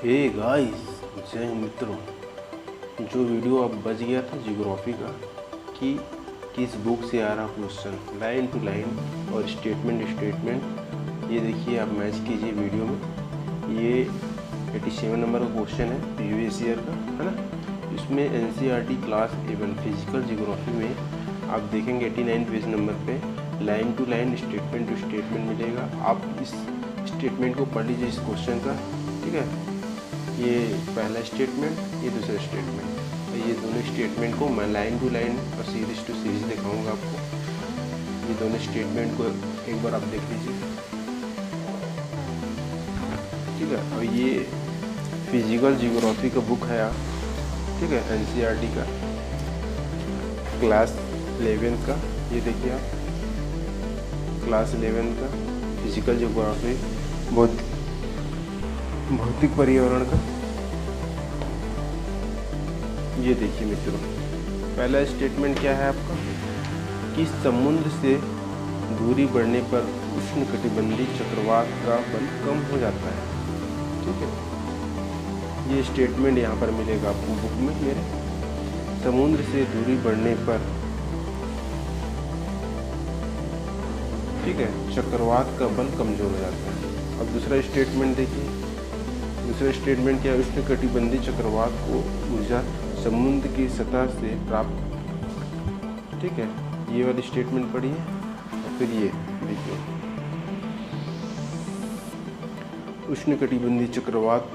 Hey guys, जय हिंद मित्रों। जो वीडियो अब बच गया था जियोग्राफी का कि किस बुक से आ रहा क्वेश्चन लाइन टू लाइन और स्टेटमेंट, ये देखिए आप मैच कीजिए वीडियो में। ये 87 नंबर का क्वेश्चन है प्रीवियस ईयर का, है ना। इसमें एनसीईआरटी क्लास 11 फिजिकल जियोग्राफी में आप देखेंगे 89 पेज नंबर पे line to line statement to statement मिलेगा। आप इस स्टेटमेंट को पढ़ लीजिए इस क्वेश्चन का, ठीक है। ये पहला स्टेटमेंट, ये दूसरा स्टेटमेंट, और ये दोनों स्टेटमेंट को मैं लाइन टू लाइन और सीरीज टू सीरीज दिखाऊंगा आपको। ये दोनों स्टेटमेंट को एक बार आप देख लीजिए, ठीक है। और ये फिजिकल जियोग्राफी का बुक है, ठीक है, एनसीईआरटी का क्लास 11 का। ये देखिए आप, क्लास 11 का फिजिकल जियोग्राफी भौतिक पर्यावरण का। ये देखिए मित्रों, पहला स्टेटमेंट क्या है आपका कि समुद्र से दूरी बढ़ने पर उष्णकटिबंधीय चक्रवात का बल कम हो जाता है, ठीक है। ये स्टेटमेंट यहाँ पर मिलेगा आपको बुक में मेरे। समुद्र से दूरी बढ़ने पर, ठीक है, चक्रवात का बल कमजोर हो जाता है। अब दूसरा स्टेटमेंट देखिए, दूसरा स्टेटमेंट क्या है, उष्णकटिबंधीय चक्रवात को ऊर्जा समुद्र की सतह से प्राप्त, ठीक है। ये वाली स्टेटमेंट पढ़िए और फिर ये देखिए, उष्णकटिबंधीय चक्रवात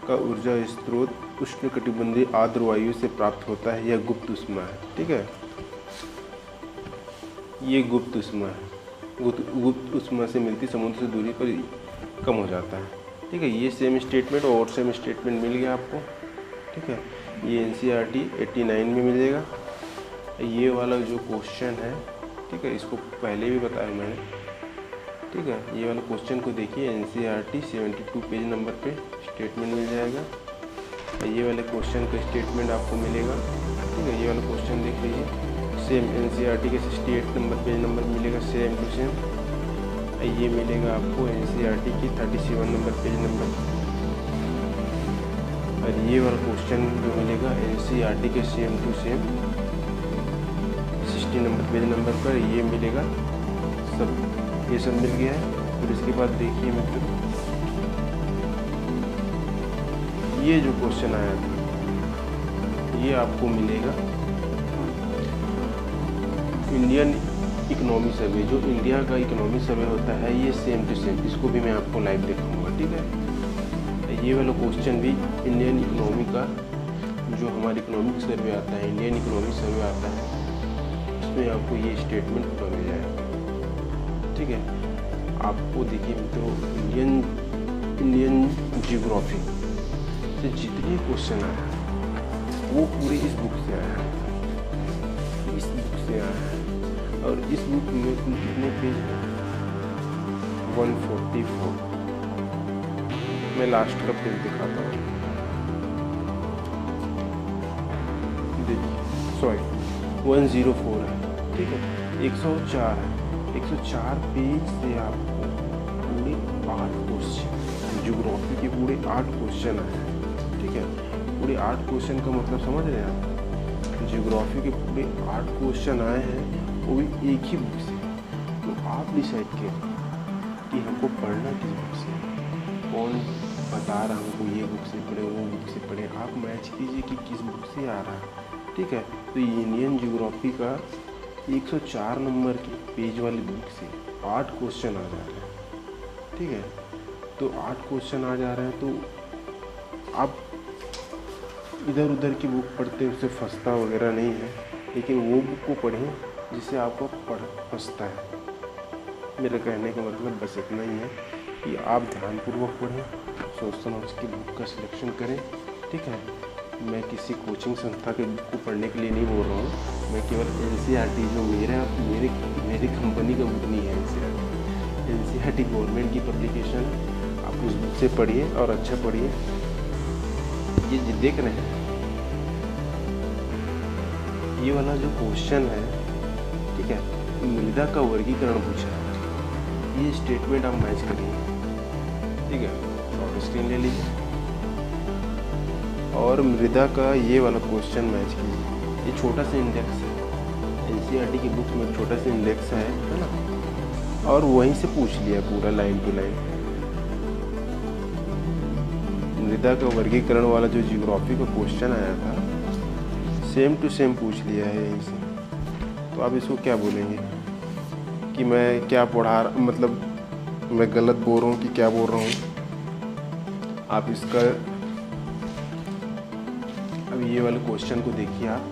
का ऊर्जा स्रोत उष्णकटिबंधीय आर्द्र वायु से प्राप्त होता है। यह गुप्त ऊष्मा है, ठीक है। ये गुप्त ऊष्मा है, गुप्त ऊष्मा से मिलती समुद्र से दूरी पर कम हो जाता है, ठीक है। ये सेम स्टेटमेंट और सेम स्टेटमेंट मिल गया आपको, ठीक है। ये एनसीईआरटी 89 में मिलेगा। ये वाला जो क्वेश्चन है, ठीक है, इसको पहले भी बताया मैंने, ठीक है। ये वाला क्वेश्चन को देखिए, एनसीईआरटी 72 पेज नंबर पे स्टेटमेंट मिल जाएगा। ये वाले क्वेश्चन का स्टेटमेंट आपको मिलेगा, ठीक है। ये वाला क्वेश्चन देख लीजिए, सेम एनसीईआरटी के 68 नंबर पेज नंबर मिलेगा, सेम टू सेम। ये मिलेगा आपको एनसीईआरटी की 37 नंबर पेज नंबर। और ये वाला क्वेश्चन जो मिलेगा एनसीईआरटी के same to same 60 number page number पर ये मिलेगा। सब ये सब मिल गया है। फिर इसके बाद देखिए मित्रों, ये जो क्वेश्चन आया था ये आपको मिलेगा इंडियन इकोनॉमी सर्वे, जो इंडिया का इकोनॉमी सर्वे होता है, ये सेम टू सेम। इसको भी मैं आपको लाइव दिखाऊंगा, ठीक है। ये वाला क्वेश्चन भी इंडियन इकोनॉमी का, जो हमारा इकोनॉमिक सर्वे आता है, इंडियन इकोनॉमी सर्वे आता है, इसमें आपको ये स्टेटमेंट पूरा मिल जाएगा, ठीक है। आपको देखिए मित्रों, इंडियन जियोग्राफी से जितने क्वेश्चन आए वो पूरे इस बुक से आया है, इस बुक से आया है। और इस बुक में कुल कितने पेज हैं? 144। मैं लास्ट का पेज दिखाता हूँ, देखिए, सॉरी 104 है, ठीक है। 104 है, 104 पेज से आपको पूरे 8 क्वेश्चन, जियोग्राफी के पूरे 8 क्वेश्चन आए हैं, ठीक है। पूरे 8 क्वेश्चन का मतलब समझ रहे हैं आप? जियोग्राफी के पूरे 8 क्वेश्चन आए हैं, वो भी एक ही बुक से। तो आप डिसाइड करें कि हमको पढ़ना किस बुक से, कौन बता रहा हमको ये बुक से पढ़े वो बुक से पढ़े। आप मैच कीजिए कि किस बुक से आ रहा है, ठीक है। तो इंडियन जियोग्राफी का 104 नंबर की पेज वाली बुक से 8 क्वेश्चन आ जा रहे हैं, ठीक है। तो 8 क्वेश्चन आ जा रहे हैं, तो आप इधर उधर की बुक पढ़ते उससे फंसता वगैरह नहीं है, लेकिन वो बुक को पढ़ें जिससे आपको फंसता है। मेरे कहने का मतलब बस इतना ही है कि आप ध्यानपूर्वक पढ़ें, सोच समझ के बुक का सिलेक्शन करें, ठीक है। मैं किसी कोचिंग संस्था के बुक को पढ़ने के लिए नहीं बोल रहा हूँ, मैं केवल एनसीईआरटी जो मेरी कंपनी का बुक नहीं है, एनसीईआरटी गवर्नमेंट की पब्लिकेशन, आप उस बुक से पढ़िए और अच्छा पढ़िए। ये देख रहे हैं, ये वाला जो क्वेश्चन है, ठीक है, मृदा का वर्गीकरण पूछा है। ये स्टेटमेंट आप मैच करिए, ठीक है। शॉर्ट स्क्रीन ले लीजिए, और मृदा का ये वाला क्वेश्चन मैच कीजिए। ये छोटा सा इंडेक्स है, एनसीईआरटी की बुक में छोटा सा इंडेक्स है ना, और वहीं से पूछ लिया पूरा लाइन टू लाइन। मृदा का वर्गीकरण वाला जो जियोग्राफी का क्वेश्चन आया था, सेम टू सेम पूछ लिया है यहीं से। तो आप इसको क्या बोलेंगे कि मैं क्या पढ़ा, मतलब मैं गलत बोल रहा हूँ कि क्या बोल रहा हूँ। आप इसका अब ये वाले क्वेश्चन को देखिए आप,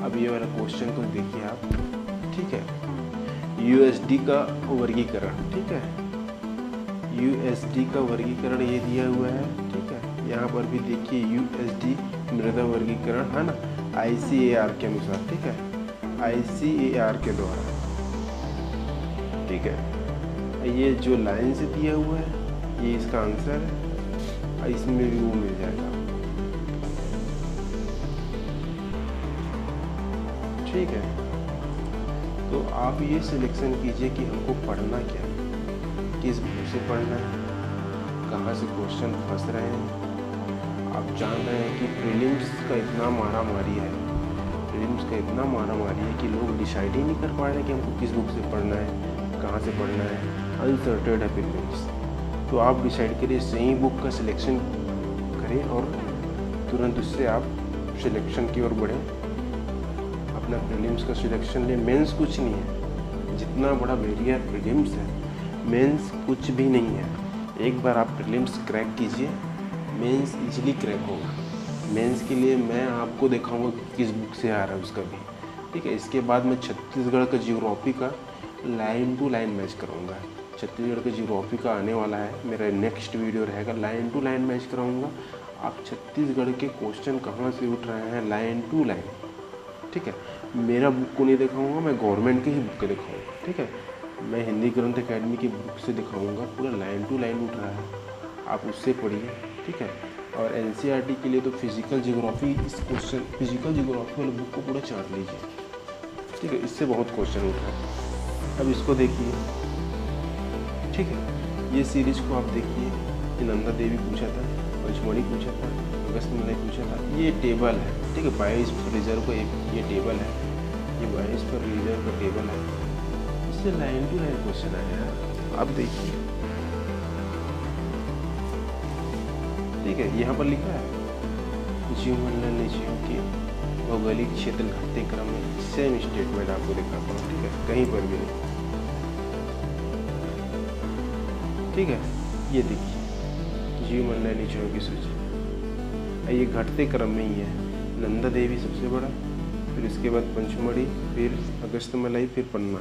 अब ये वाला क्वेश्चन को देखिए आप, ठीक है। यूएसडी का वर्गीकरण, ठीक है, यूएसडी का वर्गीकरण ये दिया हुआ है, ठीक है। यहाँ पर भी देखिए यूएसडी मृदा वर्गीकरण है ना, आईसीएआर के अनुसार, ठीक है, आईसीएआर के द्वारा, ठीक है। ये जो लाइन से दिया हुआ है ये इसका आंसर है, इसमें भी वो मिल जाएगा, ठीक है। तो आप ये सिलेक्शन कीजिए कि हमको पढ़ना क्या है, किस बुक से पढ़ना है, कहाँ से क्वेश्चन फंस रहे हैं। आप जान रहे हैं कि प्रीलिम्स का इतना मारा मारी है, प्रीलिम्स का इतना मारा मारी है कि लोग डिसाइड ही नहीं कर पा रहे कि हमको किस बुक से पढ़ना है, कहाँ से पढ़ना है। अनसर्टेड है प्रीलिम्स। तो आप डिसाइड करिए, सही बुक का सिलेक्शन करें और तुरंत उससे आप सिलेक्शन की ओर बढ़ें, अपना प्रीलिम्स का सिलेक्शन लें। मेंस कुछ नहीं है, जितना बड़ा बैरियर प्रीलिम्स है, मेंस कुछ भी नहीं है। एक बार आप प्रीलिम्स क्रैक कीजिए, मेंस इजीली क्रैक होगा। मेंस के लिए मैं आपको दिखाऊंगा किस बुक से आ रहा है उसका भी, ठीक है। इसके बाद मैं छत्तीसगढ़ का जियोग्राफी का लाइन टू लाइन मैच कराऊंगा। छत्तीसगढ़ का जियोग्राफी का आने वाला है, मेरा नेक्स्ट वीडियो रहेगा, लाइन टू लाइन मैच कराऊंगा। आप छत्तीसगढ़ के क्वेश्चन कहाँ से उठ रहे हैं लाइन टू लाइन, ठीक है। मेरा बुक को नहीं दिखाऊंगा, मैं गवर्नमेंट की ही बुक को दिखाऊंगा, ठीक है। मैं हिंदी ग्रंथ अकेडमी की बुक से दिखाऊंगा, पूरा लाइन टू लाइन उठ रहा है, आप उससे पढ़िए, ठीक है। और एनसीईआरटी के लिए तो फिजिकल जियोग्राफी, इस क्वेश्चन फिजिकल जियोग्राफी वाले बुक को पूरा चाट लीजिए, ठीक है। इससे बहुत क्वेश्चन उठ रहा है। अब इसको देखिए, ठीक है। ये सीरीज को आप देखिए, ये नंदा देवी पूछा था, पंचमढ़ी पूछा था, अगस्त मलई पूछा था। ये टेबल है, ठीक है, 22 पर रिजर्व का ये टेबल है, ये 22 पर रिजर्व का टेबल है। इससे लाइन टू लाइन क्वेश्चन आया है, आप देखिए, ठीक है। यहाँ पर लिखा है जीवमंडल जीव के भौगोलिक क्षेत्र घटते क्रम में, सेम स्टेटमेंट आपको दिखाता हूँ, ठीक है, कहीं पर भी नहीं, ठीक है। ये देखिए जीवमंडलीय जीवों की सूची, ये घटते क्रम में ही है। नंदा देवी सबसे बड़ा, फिर इसके बाद पंचमढ़ी, फिर अगस्त मलाई, फिर पन्ना,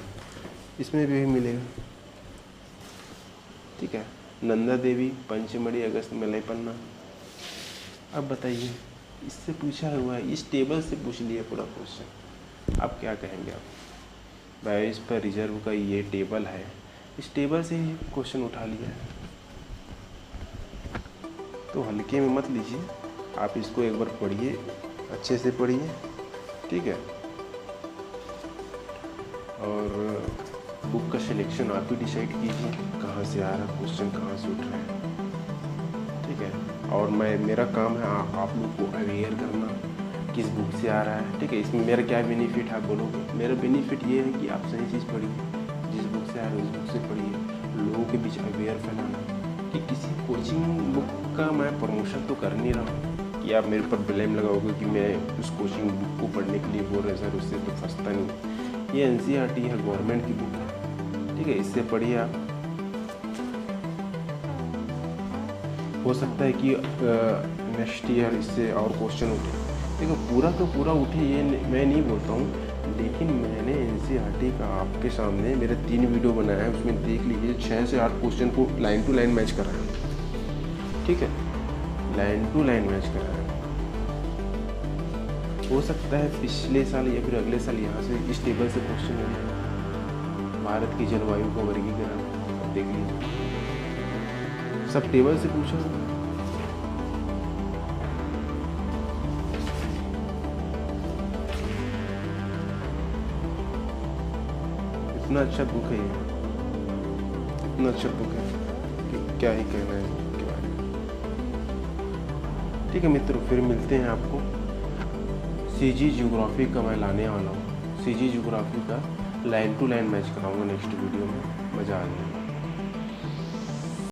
इसमें भी मिलेगा, ठीक है। नंदा देवी, पंचमढ़ी, अगस्त मलाई, पन्ना। अब बताइए, इससे पूछा हुआ है, इस टेबल से पूछ लिया पूरा क्वेश्चन, आप क्या कहेंगे। आप 22 पर रिजर्व का ये टेबल है, इस टेबल से ही क्वेश्चन उठा लिया है, तो हल्के में मत लीजिए। आप इसको एक बार पढ़िए, अच्छे से पढ़िए, ठीक है। और बुक का सिलेक्शन आप ही डिसाइड कीजिए, कहाँ से आ रहा क्वेश्चन, कहाँ से उठ रहा है, ठीक है। और मेरा काम है आप लोग को अवेयर करना किस बुक से आ रहा है, ठीक है। इसमें मेरा क्या बेनिफिट है आप बोलोगे, मेरा बेनिफिट ये है कि आप सही चीज़ पढ़िए, जिस बुक से आ रहा है उस बुक से पढ़िए, लोगों के बीच अवेयर फैलाना। कि किसी कोचिंग बुक का मैं प्रमोशन तो कर नहीं रहा हूँ कि आप मेरे पर ब्लेम लगाओगे कि मैं उस कोचिंग बुक को पढ़ने के लिए बोल रहे सर, उससे तो फंसता नहीं। ये एनसीईआरटी है, गवर्नमेंट की बुक है, ठीक है, इससे पढ़िए आप। हो सकता है कि नेक्स्ट ईयर इससे और क्वेश्चन उठे, देखो पूरा का पूरा उठे ये मैं नहीं बोलता हूँ, लेकिन मैंने एनसीईआरटी का आपके सामने मेरे 3 वीडियो बनाया है, उसमें देख लीजिए 6 से 8 क्वेश्चन को लाइन टू लाइन मैच कराया, ठीक है, लाइन टू लाइन मैच कराया। हो सकता है पिछले साल या फिर अगले साल यहाँ से इस टेबल से क्वेश्चन हो जाए, भारत की जलवायु को वर्गीकरण, अब देख लीजिए सब टेबल से पूछा। इतना अच्छा बुक है ये, इतना अच्छा बुक है कि क्या ही कहना है इसके बारे में, ठीक है मित्रों, फिर मिलते हैं आपको। सीजी ज्योग्राफी का मैं लाने वाला हूँ, सीजी ज्योग्राफी का लाइन टू लाइन मैच कराऊंगा नेक्स्ट वीडियो में, मज़ा आ जाएगा।